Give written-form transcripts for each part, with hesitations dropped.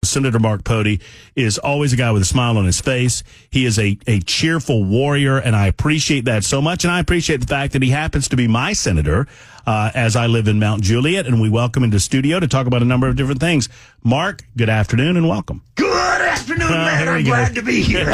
Senator Mark Pody is always a guy with a smile on his face. He is a cheerful warrior, and I appreciate that so much. And I appreciate the fact that he happens to be my senator as I live in Mount Juliet, and we welcome him to studio to talk about a number of different things. Mark, good afternoon and welcome. Good afternoon, man. I'm glad to be here.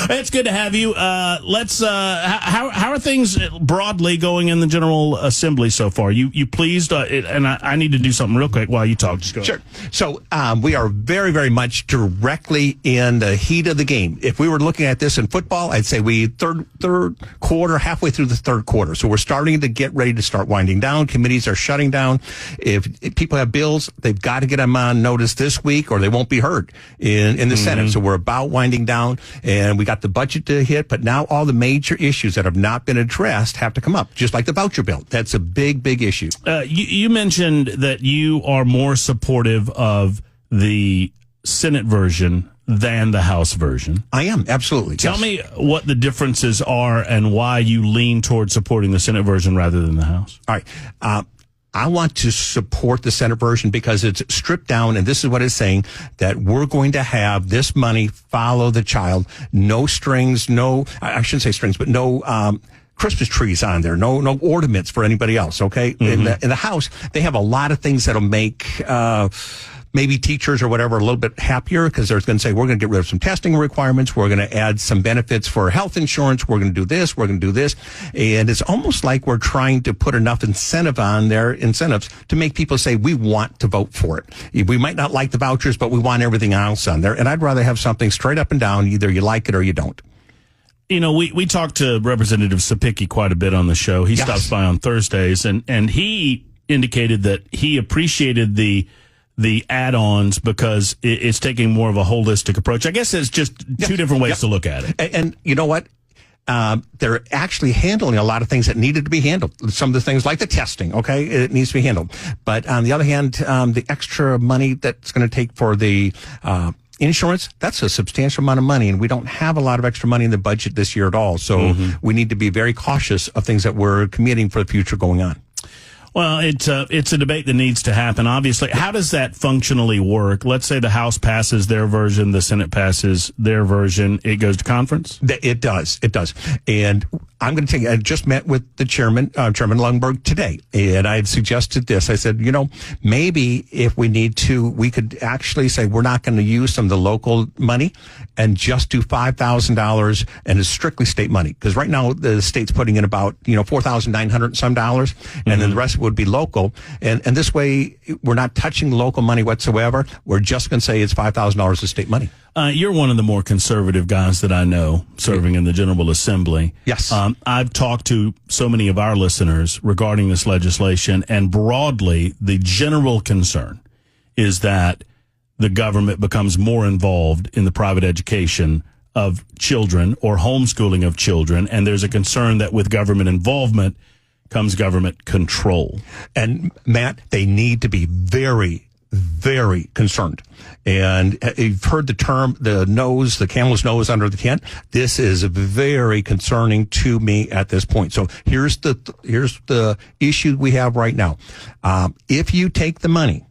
It's good to have you. How are things broadly going in the General Assembly so far? You pleased? And I need to do something real quick while you talk. Just go. Sure. So we are very, very much directly in the heat of the game. If we were looking at this in football, I'd say we third quarter, halfway through the third quarter. So we're starting to get ready to start winding down. Committees are shutting down. If people have bills, they've got to get them on notice this week or they won't be heard in the Senate. So we're about winding down, and we got the budget to hit, but now all the major issues that have not been addressed have to come up, just like the voucher bill. That's a big, big issue. You mentioned that you are more supportive of the Senate version than the House version. I am, absolutely. Tell me what the differences are and why you lean towards supporting the Senate version rather than the House. All right. I want to support the Senate version because it's stripped down, and this is what it's saying, that we're going to have this money follow the child. No strings, I shouldn't say strings, but no Christmas trees on there, no ornaments for anybody else, okay? Mm-hmm. In the House, they have a lot of things that'll make maybe teachers or whatever a little bit happier, because they're going to say, we're going to get rid of some testing requirements. We're going to add some benefits for health insurance. We're going to do this. We're going to do this. And it's almost like we're trying to put enough incentives to make people say, we want to vote for it. We might not like the vouchers, but we want everything else on there. And I'd rather have something straight up and down. Either you like it or you don't. You know, we talked to Representative Sapicki quite a bit on the show. He stops by on Thursdays, and he indicated that he appreciated the add-ons because it's taking more of a holistic approach. I guess it's just two different ways to look at it. And you know what? They're actually handling a lot of things that needed to be handled. Some of the things like the testing, okay, it needs to be handled. But on the other hand, the extra money that's going to take for the insurance, that's a substantial amount of money, and we don't have a lot of extra money in the budget this year at all. So we need to be very cautious of things that we're committing for the future going on. Well, it's a debate that needs to happen, obviously. How does that functionally work? Let's say the House passes their version, the Senate passes their version. It goes to conference? It does. And I'm going to tell you, I just met with the Chairman Lundberg today, and I had suggested this. I said, maybe if we need to, we could actually say we're not going to use some of the local money and just do $5,000 and it's strictly state money. Because right now the state's putting in about, $4,900 some dollars, and then the rest would be local. And this way, we're not touching local money whatsoever. We're just going to say it's $5,000 of state money. You're one of the more conservative guys that I know serving in the General Assembly. Yes. I've talked to so many of our listeners regarding this legislation, and broadly, the general concern is that the government becomes more involved in the private education of children or homeschooling of children, and there's a concern that with government involvement comes government control. And Matt, they need to be very, very concerned. And you've heard the term, the camel's nose under the tent. This is very concerning to me at this point. So here's the issue we have right now. If you take the money,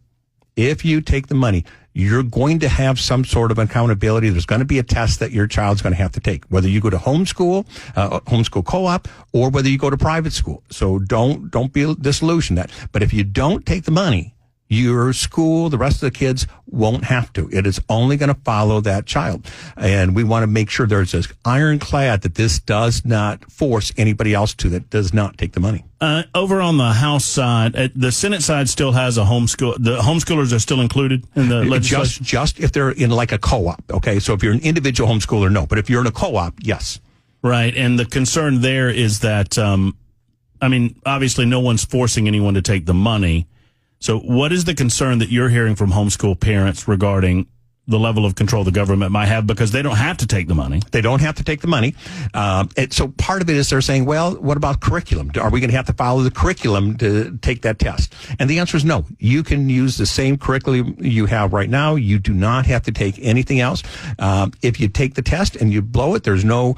you're going to have some sort of accountability. There's going to be a test that your child's going to have to take, whether you go to homeschool co-op, or whether you go to private school. So don't be disillusioned that. But if you don't take the money, your school, the rest of the kids won't have to. It is only going to follow that child. And we want to make sure there's this ironclad that this does not force anybody else that does not take the money. Over on the House side, the Senate side still has a homeschool. The homeschoolers are still included in the legislation? Just if they're in like a co-op, okay? So if you're an individual homeschooler, no. But if you're in a co-op, yes. Right. And the concern there is that, obviously no one's forcing anyone to take the money. So what is the concern that you're hearing from homeschool parents regarding the level of control the government might have, because they don't have to take the money? They don't have to take the money. So part of it is they're saying, well, what about curriculum? Are we going to have to follow the curriculum to take that test? And the answer is no. You can use the same curriculum you have right now. You do not have to take anything else. If you take the test and you blow it, there's no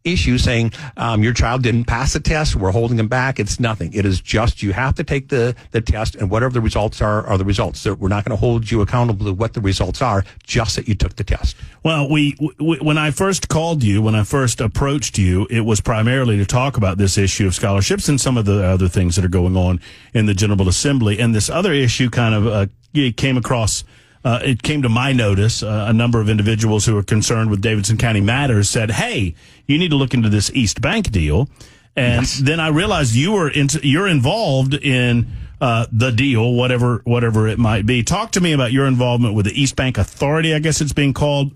issue saying your child didn't pass the test, we're holding them back. It's nothing. It is just you have to take the test, and whatever the results are the results. We're not going to hold you accountable to what the results are, just that you took the test. Well, we when I first called you, when I first approached you, it was primarily to talk about this issue of scholarships and some of the other things that are going on in the General Assembly. And this other issue kind of came across. It came to my notice. A number of individuals who are concerned with Davidson County matters said, "Hey, you need to look into this East Bank deal." And then I realized you're involved in the deal, whatever it might be. Talk to me about your involvement with the East Bank Authority, I guess it's being called.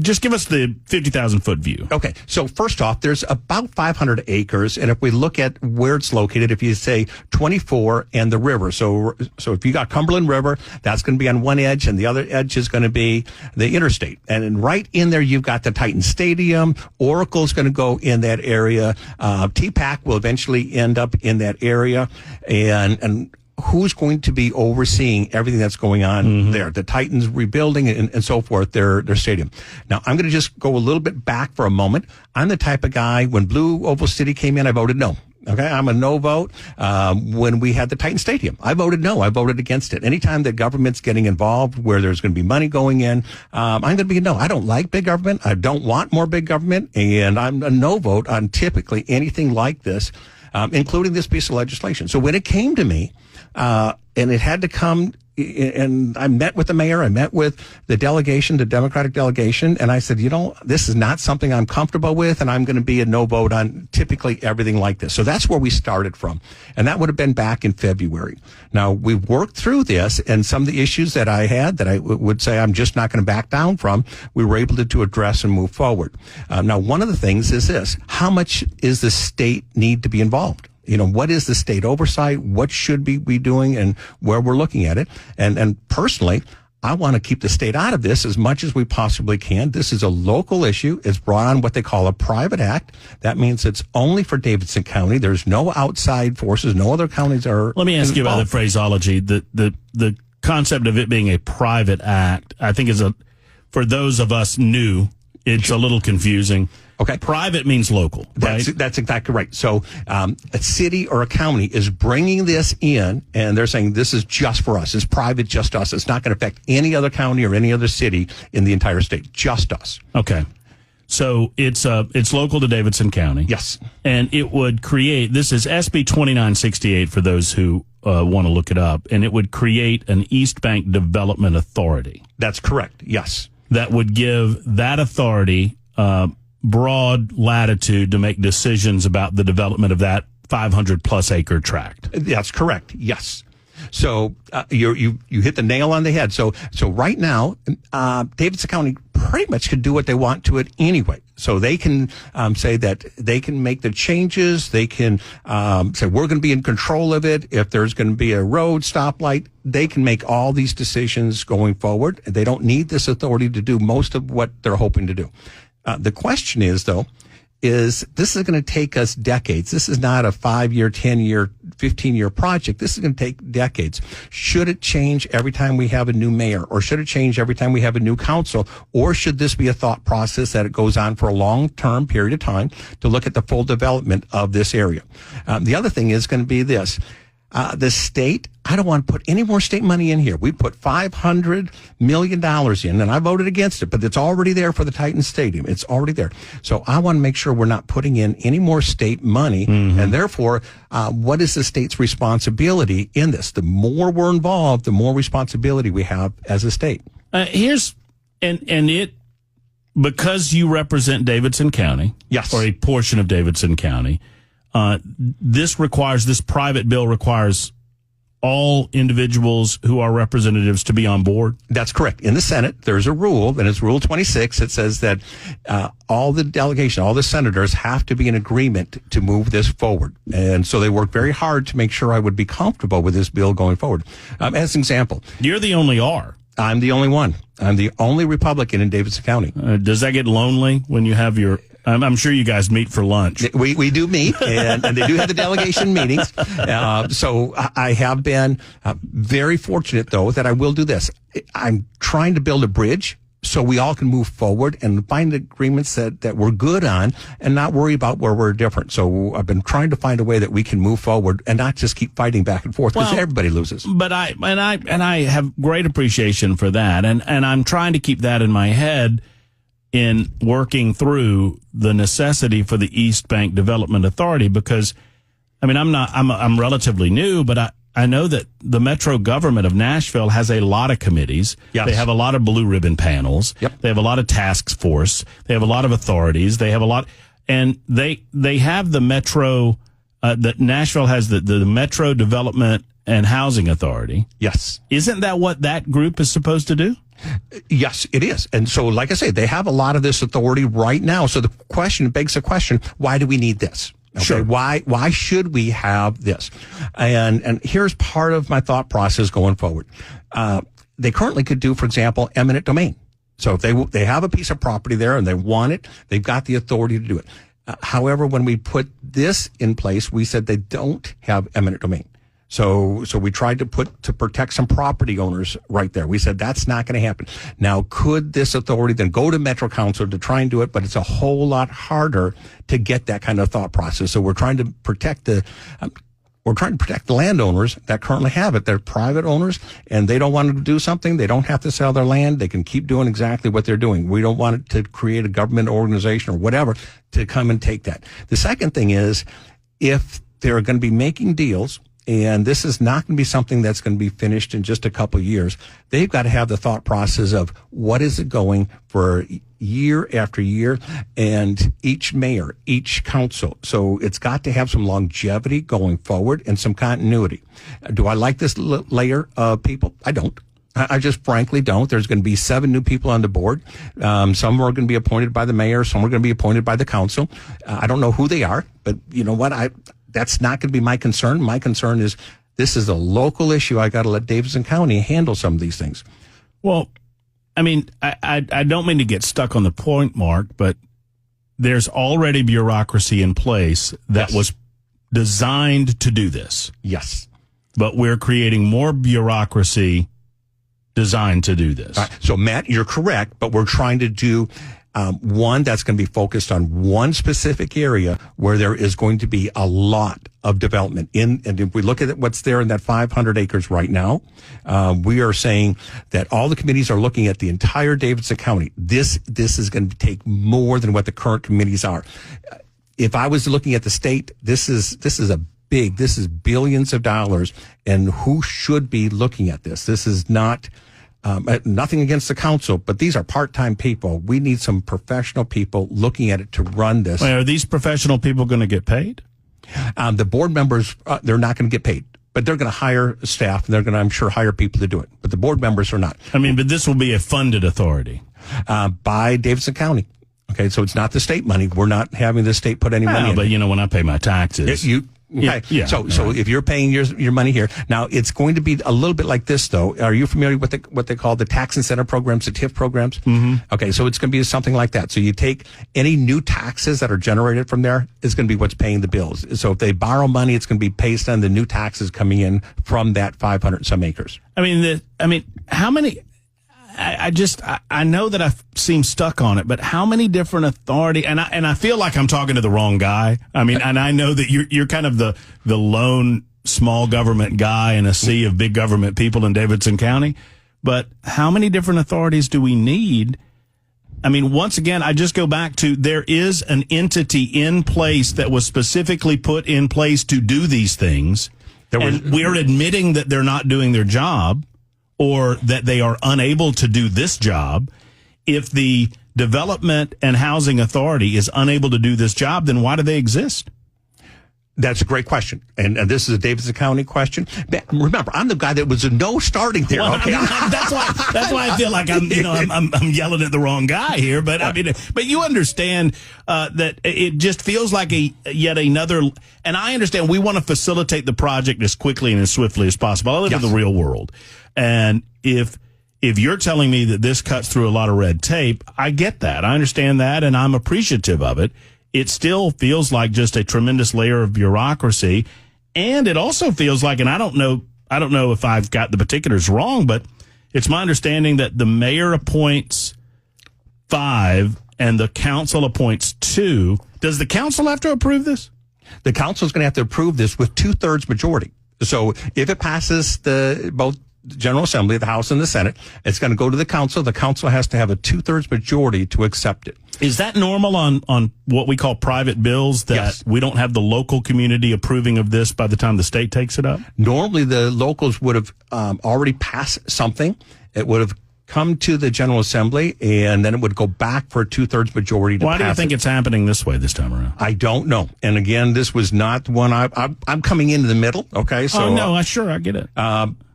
Just give us the 50,000-foot view. Okay, so first off, there's about 500 acres, and if we look at where it's located, if you say 24 and the river, so if you got Cumberland River, that's going to be on one edge, and the other edge is going to be the interstate. And then right in there, you've got the Titan Stadium. Oracle's going to go in that area. TPAC will eventually end up in that area, and who's going to be overseeing everything that's going on there? The Titans rebuilding and so forth, their stadium. Now, I'm going to just go a little bit back for a moment. I'm the type of guy, when Blue Oval City came in, I voted no. Okay, I'm a no vote. When we had the Titan Stadium, I voted no. I voted against it. Anytime that government's getting involved where there's going to be money going in, I'm going to be a no. I don't like big government. I don't want more big government. And I'm a no vote on typically anything like this, including this piece of legislation. So when it came to me, and it had to come, and I met with the mayor, I met with the delegation, the Democratic delegation, and I said, this is not something I'm comfortable with, and I'm going to be a no vote on typically everything like this. So that's where we started from. And that would have been back in February. Now, we've worked through this, and some of the issues that I had that I would say I'm just not going to back down from, we were able to address and move forward. Now, one of the things is this: how much is the state need to be involved? What is the state oversight? What should we be doing, and where we're looking at it? And personally, I want to keep the state out of this as much as we possibly can. This is a local issue. It's brought on what they call a private act. That means it's only for Davidson County. There's no outside forces. No other counties are. Let me ask you about the phraseology. The concept of it being a private act, I think, for those of us new, it's a little confusing. Okay. Private means local, right? That's exactly right. So a city or a county is bringing this in, and they're saying this is just for us. It's private, just us. It's not going to affect any other county or any other city in the entire state, just us. Okay. So it's local to Davidson County. Yes. And it would create, this is SB 2968 for those who want to look it up, and it would create an East Bank Development Authority. That's correct, yes. That would give that authority broad latitude to make decisions about the development of that 500-plus acre tract. That's correct, yes. So you hit the nail on the head. So right now, Davidson County pretty much can do what they want to it anyway. So they can say that they can make the changes. They can say we're going to be in control of it. If there's going to be a road stoplight, they can make all these decisions going forward. They don't need this authority to do most of what they're hoping to do. The question is, though, this is going to take us decades. This is not a 5-year, 10-year, 15-year project. This is going to take decades. Should it change every time we have a new mayor, or should it change every time we have a new council, or should this be a thought process that it goes on for a long-term period of time to look at the full development of this area? The other thing is going to be this. The state, I don't want to put any more state money in here. We put $500 million in, and I voted against it, but it's already there for the Titan Stadium. It's already there. So I want to make sure we're not putting in any more state money, and therefore, what is the state's responsibility in this? The more we're involved, the more responsibility we have as a state. Because you represent Davidson County, yes, or a portion of Davidson County, this private bill requires all individuals who are representatives to be on board? That's correct. In the Senate, there's a rule, and it's Rule 26. It says that all the delegation, all the senators have to be in agreement to move this forward. And so they worked very hard to make sure I would be comfortable with this bill going forward. As an example. You're the only R. I'm the only one. I'm the only Republican in Davidson County. Does that get lonely when you have your... I'm sure you guys meet for lunch. We do meet, and they do have the delegation meetings. So I have been very fortunate, though, that I will do this. I'm trying to build a bridge so we all can move forward and find agreements that we're good on and not worry about where we're different. So I've been trying to find a way that we can move forward and not just keep fighting back and forth because everybody loses. But I have great appreciation for that. And I'm trying to keep that in my head in working through the necessity for the East Bank Development Authority, because I'm relatively new, but I know that the metro government of Nashville has a lot of committees. Yes. They have a lot of blue ribbon panels. Yep. They have a lot of task force. They have a lot of authorities. They have a lot, and they have the metro, that Nashville has the Metro Development and Housing Authority. Yes. Isn't that what that group is supposed to do? Yes, it is. And so, like I say, they have a lot of this authority right now. So the question begs the question, why do we need this? Okay, sure. Why should we have this? And here's part of my thought process going forward. They currently could do, for example, eminent domain. So if they have a piece of property there and they want it, they've got the authority to do it. However, when we put this in place, we said they don't have eminent domain. So we tried to protect some property owners right there. We said that's not going to happen. Now, could this authority then go to Metro Council to try and do it? But it's a whole lot harder to get that kind of thought process. So we're trying to protect the landowners that currently have it. They're private owners, and they don't want to do something. They don't have to sell their land. They can keep doing exactly what they're doing. We don't want it to create a government organization or whatever to come and take that. The second thing is, if they're going to be making deals, and this is not going to be something that's going to be finished in just a couple of years, they've got to have the thought process of what is it going for year after year, and each mayor, each council. So it's got to have some longevity going forward and some continuity. Do I like this layer of people? I don't. I just frankly don't. There's going to be 7 new people on the board. Some are going to be appointed by the mayor. Some are going to be appointed by the council. I don't know who they are, but you know what? That's not going to be my concern. My concern is this is a local issue. I got to let Davidson County handle some of these things. Well, I mean, I don't mean to get stuck on the point, Mark, but there's already bureaucracy in place that was designed to do this. Yes. But we're creating more bureaucracy designed to do this. So, Matt, you're correct, but we're trying to do one that's going to be focused on one specific area where there is going to be a lot of development and if we look at what's there in that 500 acres right now, we are saying that all the committees are looking at the entire Davidson County. This is going to take more than what the current committees are. If I was looking at the state, this is billions of dollars, and who should be looking at this? This is not nothing against the council, but these are part-time people. We need some professional people looking at it to run this. Wait, are these professional people going to get paid? The board members, they're not going to get paid, but they're going to hire staff, and they're going to, I'm sure, hire people to do it. But the board members are not. I mean, but this will be a funded authority. By Davidson County. Okay, so it's not the state money. We're not having the state put any money in. But, when I pay my taxes. Okay. Yeah. So if you're paying your money here, now it's going to be a little bit like this, though. Are you familiar with what they call the tax incentive programs, the TIF programs? Mm-hmm. Okay, so it's going to be something like that. So you take any new taxes that are generated from there, it's going to be what's paying the bills. So if they borrow money, it's going to be based on the new taxes coming in from that 500 some acres. How many? I know that I seem stuck on it, but how many different authority? And I feel like I'm talking to the wrong guy. I mean, and I know that you're kind of the lone small government guy in a sea of big government people in Davidson County. But how many different authorities do we need? I mean, once again, I just go back to there is an entity in place that was specifically put in place to do these things, and we're admitting that they're not doing their job, or that they are unable to do this job. If the Development and Housing Authority is unable to do this job, then why do they exist? That's a great question. And this is a Davidson County question. Remember, I'm the guy that was a no starting there. Well, okay. That's why I feel like I'm yelling at the wrong guy here. But but you understand that it just feels like yet another. And I understand we want to facilitate the project as quickly and as swiftly as possible. I live in the real world, and if you're telling me that this cuts through a lot of red tape, I get that. I understand that, and I'm appreciative of it. It still feels like just a tremendous layer of bureaucracy. And it also feels like, and I don't know if I've got the particulars wrong, but it's my understanding that the mayor appoints 5 and the council appoints 2, does the council have to approve this? The council is going to have to approve this with 2/3 majority. So if it passes both the General Assembly, the House and the Senate, it's going to go to the council. The council has to have a 2/3 majority to accept it. Is that normal on what we call private bills, that Yes. we don't have the local community approving of this by the time the state takes it up? Normally, the locals would have already passed something. It would have come to the General Assembly, and then it would go back for a 2/3 majority to Why pass do you think it. it's happening this way this time around? I don't know. And again, this was not the one I'm coming into the middle. Okay. So, I get it.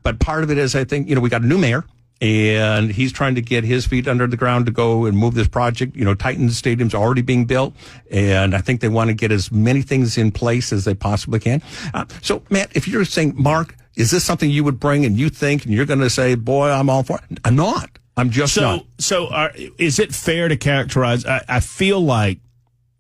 but part of it is, I think, we got a new mayor, and he's trying to get his feet under the ground to go and move this project. Titans Stadium's already being built, and I think they want to get as many things in place as they possibly can. So, Matt, if you're saying, Mark, is this something you would bring and you think, and you're going to say, boy, I'm all for it? I'm not. I'm just not. So is it fair to characterize, I feel like,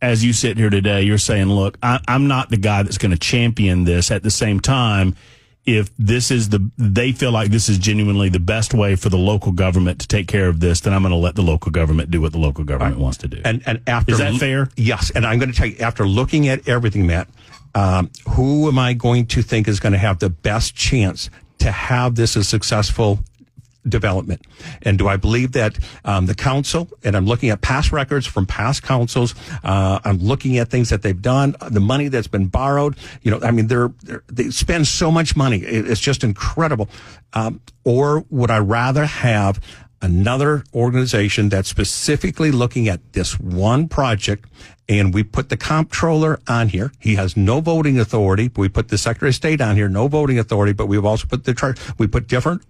as you sit here today, you're saying, look, I'm not the guy that's going to champion this. At the same time, if this is they feel like this is genuinely the best way for the local government to take care of this, then I'm going to let the local government do what the local government wants to do. And after, is that fair? Yes. And I'm going to tell you, after looking at everything, Matt, who am I going to think is going to have the best chance to have this a successful development? And do I believe that the council, and I'm looking at past records from past councils, I'm looking at things that they've done, the money that's been borrowed, they spend so much money. It's just incredible. Or would I rather have another organization that's specifically looking at this one project, and we put the comptroller on here. He has no voting authority. We put the Secretary of State on here, no voting authority, but we've also put we put different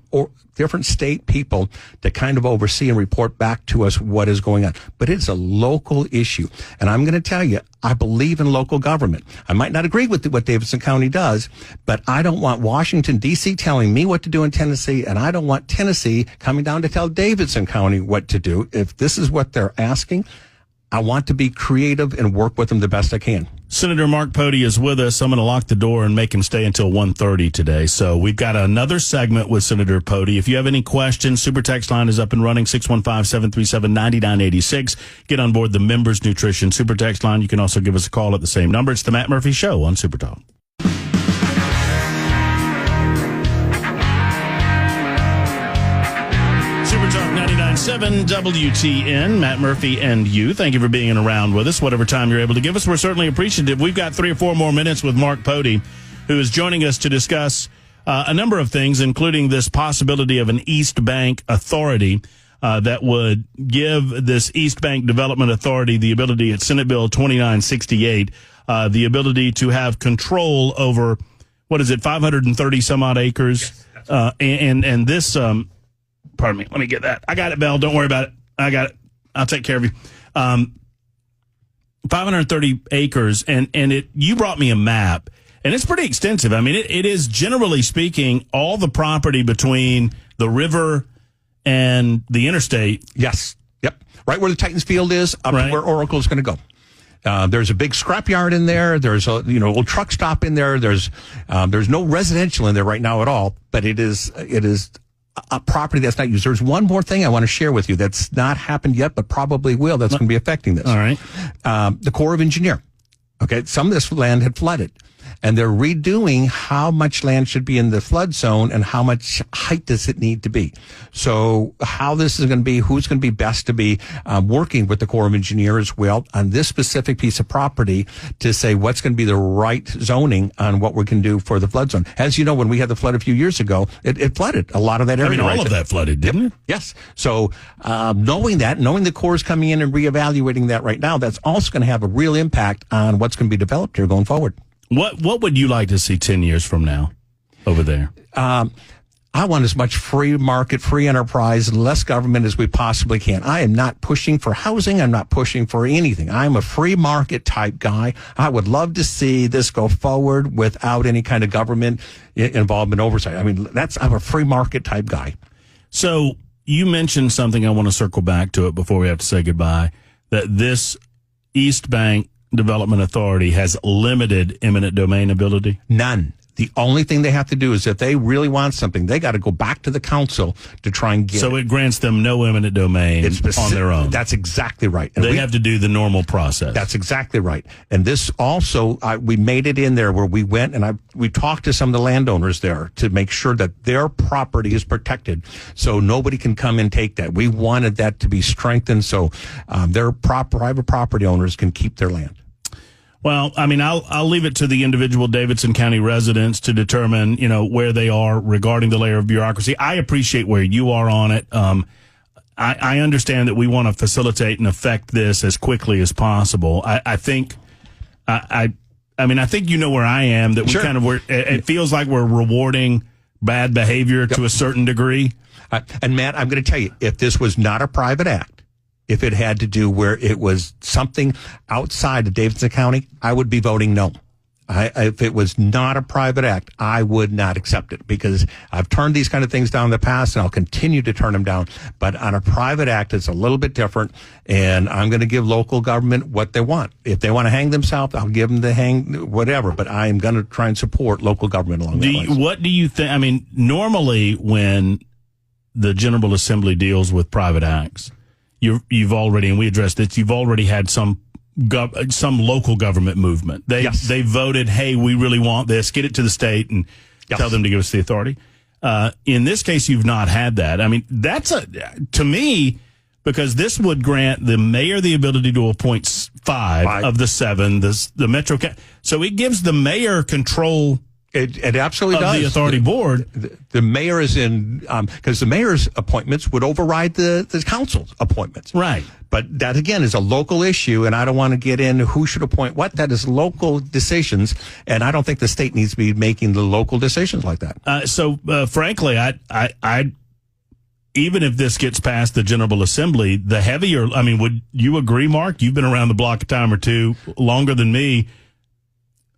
state people to kind of oversee and report back to us what is going on. But it's a local issue. And I'm going to tell you, I believe in local government. I might not agree with what Davidson County does, but I don't want Washington, D.C. telling me what to do in Tennessee, and I don't want Tennessee coming down to tell Davidson County what to do. If this is what they're asking, I want to be creative and work with them the best I can. Senator Mark Pody is with us. I'm going to lock the door and make him stay until 1:30 today. So we've got another segment with Senator Pody. If you have any questions, Super Text line is up and running, 615-737-9986. Get on board the Members Nutrition Super Text line. You can also give us a call at the same number. It's the Matt Murphy Show on Super Talk. Super Talk 99.7 WTN, Matt Murphy and you. Thank you for being around with us, whatever time you're able to give us. We're certainly appreciative. We've got 3 or 4 more minutes with Mark Pody, who is joining us to discuss a number of things, including this possibility of an East Bank Authority that would give this East Bank Development Authority the ability, at Senate Bill 2968, the ability to have control over, 530 some odd acres? Yes, and this... Pardon me. Let me get that. I got it, Belle. Don't worry about it. I got it. I'll take care of you. 530 acres, and you brought me a map, and it's pretty extensive. I mean, it is, generally speaking, all the property between the river and the interstate. Yes. Yep. Right where the Titans field is, up to where Oracle is going to go. There's a big scrapyard in there. There's a little truck stop in there. There's no residential in there right now at all, but it is a property that's not used. There's one more thing I want to share with you that's not happened yet, but probably will. That's going to be affecting this. All right. The Corps of Engineer. Okay. Some of this land had flooded, and they're redoing how much land should be in the flood zone and how much height does it need to be. So how this is going to be, who's going to be best to be working with the Corps of Engineers as well on this specific piece of property to say what's going to be the right zoning on what we can do for the flood zone. As you know, when we had the flood a few years ago, it flooded a lot of that area. All of that flooded, didn't it? Yes. So knowing the Corps is coming in and reevaluating that right now, that's also going to have a real impact on what's going to be developed here going forward. What would you like to see 10 years from now over there? I want as much free market, free enterprise, and less government as we possibly can. I am not pushing for housing. I'm not pushing for anything. I'm a free market type guy. I would love to see this go forward without any kind of government involvement oversight. I mean, I'm a free market type guy. So you mentioned something, I want to circle back to it before we have to say goodbye, that this East Bank Development Authority has limited eminent domain ability? None. The only thing they have to do is if they really want something, they got to go back to the council to try and get So it grants them no eminent domain on their own. That's exactly right. And they have to do the normal process. That's exactly right. And this also, we made it in there where we went and we talked to some of the landowners there to make sure that their property is protected so nobody can come and take that. We wanted that to be strengthened so their private property owners can keep their land. Well, I mean, I'll leave it to the individual Davidson County residents to determine, where they are regarding the layer of bureaucracy. I appreciate where you are on it. I understand that we want to facilitate and affect this as quickly as possible. I think I think you know where I am, that we Sure. it feels like we're rewarding bad behavior to a certain degree. And Matt, I'm going to tell you, if this was not a private act, if it had to do where it was something outside of Davidson County, I would be voting no. If it was not a private act, I would not accept it because I've turned these kind of things down in the past and I'll continue to turn them down. But on a private act, it's a little bit different, and I'm going to give local government what they want. If they want to hang themselves, I'll give them the hang, whatever. But I am going to try and support local government along that line. What do you think? I mean, normally when the General Assembly deals with private acts, you've already, and we addressed this, you've already had some local government movement. They voted, hey, we really want this, get it to the state and tell them to give us the authority. In this case, you've not had that. I mean, to me, because this would grant the mayor the ability to appoint five of the seven, the Metro. So it gives the mayor control. It absolutely does. The authority board. The mayor is in, because the mayor's appointments would override the council's appointments. Right. But that, again, is a local issue, and I don't want to get into who should appoint what. That is local decisions, and I don't think the state needs to be making the local decisions like that. So, frankly, I even if this gets past the General Assembly, the heavier, I mean, would you agree, Mark? You've been around the block a time or two, longer than me.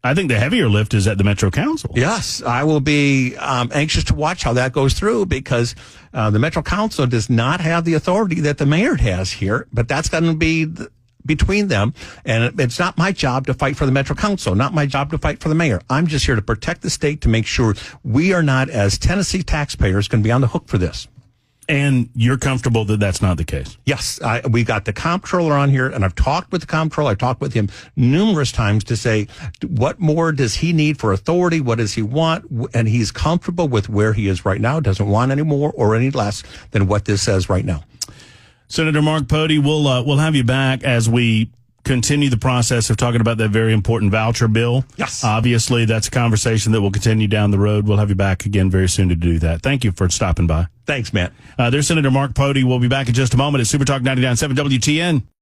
I think the heavier lift is at the Metro Council. Yes, I will be anxious to watch how that goes through because the Metro Council does not have the authority that the mayor has here, but that's going to be between them. And it's not my job to fight for the Metro Council, not my job to fight for the mayor. I'm just here to protect the state to make sure we are not, as Tennessee taxpayers, going to be on the hook for this. And you're comfortable that that's not the case? Yes. We got the comptroller on here, and I've talked with the comptroller. I've talked with him numerous times to say, what more does he need for authority? What does he want? And he's comfortable with where he is right now, doesn't want any more or any less than what this says right now. Senator Mark Pody, we'll have you back as we continue the process of talking about that very important voucher bill. Yes. Obviously, that's a conversation that will continue down the road. We'll have you back again very soon to do that. Thank you for stopping by. Thanks, Matt. There's Senator Mark Pody. We'll be back in just a moment at Super Talk 99.7 WTN.